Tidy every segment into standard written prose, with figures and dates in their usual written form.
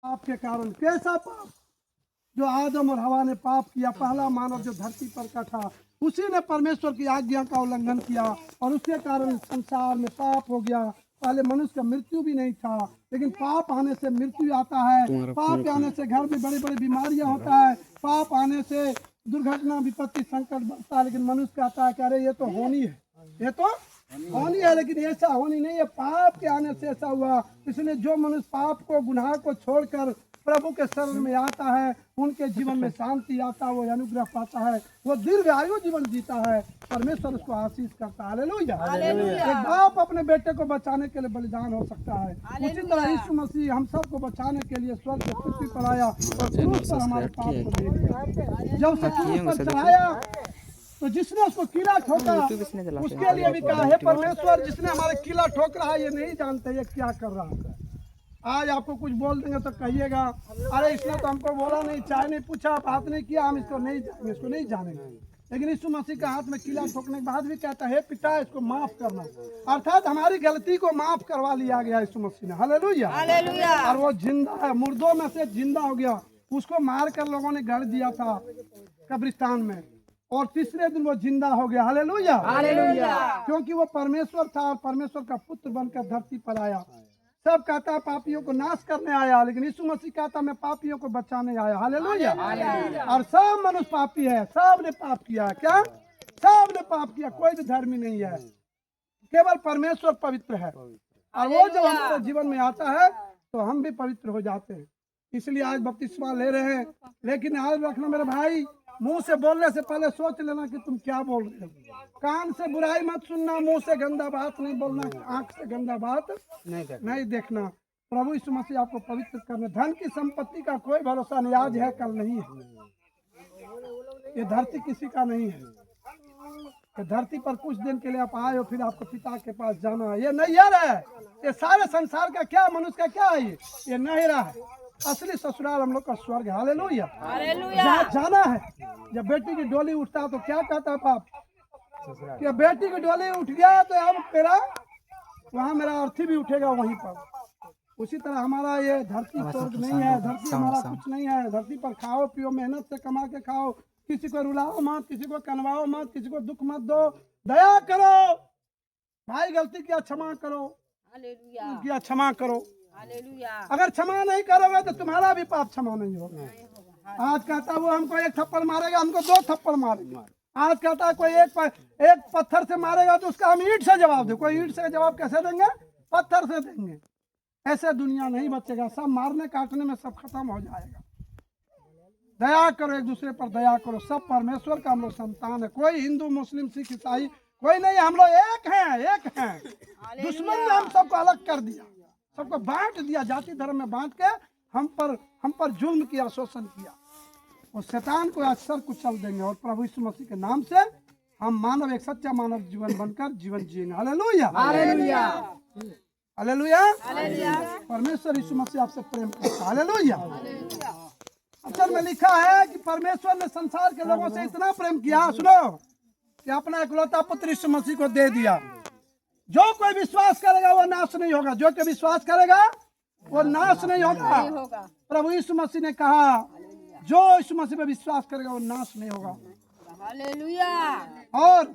पाप के कारण। कैसा पाप? जो आदम और हवा ने पाप किया, पहला मानव जो धरती पर का था, उसी ने परमेश्वर की आज्ञा का उल्लंघन किया और उसके कारण संसार में पाप हो गया। पहले मनुष्य का मृत्यु भी नहीं था, लेकिन पाप आने से मृत्यु आता है। पाप आने से घर में बड़ी बड़ी बीमारियां होता है। पाप आने से दुर्घटना, विपत्ति, संकट बढ़ता है। लेकिन मनुष्य कहता है कि अरे ये तो होनी है, ये तो होनी है, लेकिन ऐसा होनी नहीं है। पाप के आने से ऐसा हुआ। इसलिए जो मनुष्य पाप को, गुनाह को छोड़कर प्रभु के शरण में आता है, उनके जीवन में शांति आता है, वो अनुग्रह पाता है, वो दीर्घ आयु जीवन जीता है। परमेश्वर उसको आशीष करता है। हालेलुया। एक बाप अपने बेटे को बचाने के लिए बलिदान हो सकता है, उसी तरह यीशु मसीह हम सबको बचाने के लिए स्वर्ग से पृथ्वी पर आया और क्रूस पर हमारे पाप को दे दिया। जब उसे क्रूस पर चढ़ाया तो जिसने उसको कीला ठोका उसके लिए भी कहा, हे परमेश्वर, जिसने हमारे कीला ठोक रहा है ये नहीं जानते ये क्या कर रहा है। आज आपको कुछ बोल देंगे तो कहिएगा, अरे इसने तो हमको बोला नहीं, चाय नहीं पूछा, बात नहीं किया, हम इसको नहीं जानेंगे। लेकिन यीशु मसीह का हाथ में कीला ठोकने के बाद भी कहता है, पिता इसको माफ करना, अर्थात हमारी गलती को माफ करवा लिया गया यीशु मसीह ने। हालेलुया। और वो जिंदा है, मुर्दों में से जिंदा हो गया। उसको मार कर लोगों ने गड़ दिया था कब्रिस्तान में, और तीसरे दिन वो जिंदा हो गया। हालेलुया। क्योंकि वो परमेश्वर था और परमेश्वर का पुत्र बनकर धरती पर आया। सब कहता पापियों को नाश करने आया, लेकिन यीशु मसीह कहता मैं पापियों को बचाने आया। हालेलुया। और सब मनुष्य पापी है, सब ने पाप किया है। क्या? सब ने पाप किया, कोई भी धर्मी नहीं है, केवल परमेश्वर पवित्र है। और वो जब हमारे जीवन में आता है तो हम भी पवित्र हो जाते हैं। इसलिए आज बपतिस्मा ले रहे हैं। लेकिन आज रखना मेरे भाई, मुंह से बोलने से पहले सोच लेना कि तुम क्या बोल रहे हो। कान से बुराई मत सुनना, मुंह से गंदा बात नहीं बोलना, आंख से गंदा बात नहीं देखना। प्रभु यीशु मसीह आपको पवित्र करने। धन की संपत्ति का कोई भरोसा नहीं, आज है कल नहीं है। ये धरती किसी का नहीं है। ये धरती पर कुछ दिन के लिए आप आए हो, फिर आपको पिता के पास जाना है। ये नैयर है, ये सारे संसार का क्या, मनुष्य का क्या है, ये नहरा है। असली ससुराल हम लोग का स्वर्ग है। हालेलुया। जहाँ जाना है। जब बेटी की डोली उठता है तो क्या कहता है बाप, कि बेटी की डोली उठ गया तो अब मेरा वहाँ मेरा अर्थी भी उठेगा वहीं पर। उसी तरह हमारा ये धरती स्वर्ग नहीं है। धरती हमारा कुछ नहीं है। धरती पर खाओ पियो, मेहनत से कमा के खाओ, किसी को रुलाओ मत, किसी को कनवाओ मत, किसी को दुख मत दो, दया करो। भाई गलती किया क्षमा करो, किया क्षमा करो। अगर क्षमा नहीं करोगे तो तुम्हारा भी पाप क्षमा नहीं होगा। आज कहता वो हमको एक थप्पड़ मारेगा, हमको दो थप्पड़ मारेगा। आज कहता कोई एक पत्थर से मारेगा तो उसका हम ईंट से जवाब दे। कोई ईंट से जवाब कैसे देंगे? पत्थर से देंगे। ऐसे दुनिया नहीं बचेगा, सब मारने काटने में सब खत्म हो जाएगा। दया करो, एक दूसरे पर दया करो। सब परमेश्वर का हम लोग संतान है। कोई हिंदू, मुस्लिम, सिख, ईसाई कोई नहीं, हम लोग एक हैं, एक हैं। दुश्मन ने हम सबको अलग कर दिया, सबको बांट दिया, जाति धर्म में बांट के हम पर जुल्म किया, शोषण किया। और शैतान को आज सर कुचल देंगे और प्रभु यीशु मसीह के नाम से हम मानव, एक सच्चा मानव जीवन बनकर जीवन जिएंगे। हालेलुया। हालेलुया। हालेलुया। परमेश्वर यीशु मसीह आपसे प्रेम करता है। हालेलुया। अक्षर में लिखा है कि परमेश्वर ने संसार के लोगों से इतना प्रेम किया, सुनो, कि अपना इकलौता पुत्र यीशु मसीह को दे दिया। जो कोई विश्वास करेगा वो नाश नहीं होगा। जो कोई विश्वास करेगा वो नाश नहीं होगा। प्रभु यीशु मसीह ने कहा जो यीशु मसीह पे विश्वास करेगा वो नाश नहीं होगा। हालेलुया। और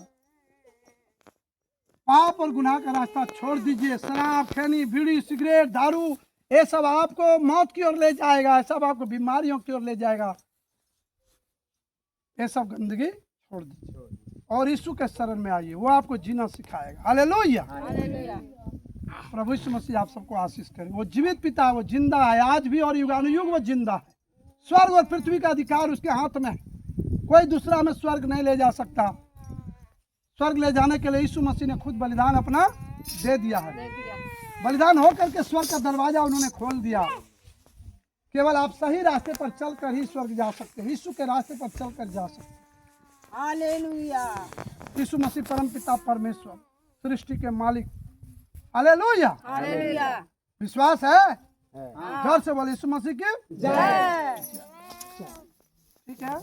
पाप और गुनाह का रास्ता छोड़ दीजिए। शराब, खैनी, बीड़ी, सिगरेट, दारू, ये सब आपको मौत की ओर ले जाएगा, ये सब आपको बीमारियों की ओर ले जाएगा। ये सब गंदगी छोड़ दीजिए और यीशु के शरण में आइए, वो आपको जीना सिखाएगा। हालेलुया। प्रभु यीशु मसीह आप सबको आशीष करे। वो जीवित पिता है, वो जिंदा है आज भी और युगानुयुग वो जिंदा है। स्वर्ग और पृथ्वी का अधिकार उसके हाथ में। कोई दूसरा हमें स्वर्ग नहीं ले जा सकता। स्वर्ग ले जाने के लिए यीशु मसीह ने खुद बलिदान अपना दे दिया है। बलिदान होकर के स्वर्ग का दरवाजा उन्होंने खोल दिया। केवल आप सही रास्ते पर चलकर ही स्वर्ग जा सकते हैं, यीशु के रास्ते पर चलकर जा सकते हैं। हालेलुया। यीशु मसीह परम पिता परमेश्वर, सृष्टि के मालिक। हालेलुया। हालेलुया। विश्वास है? जोर से बोले यीशु मसीह की जय। ठीक है।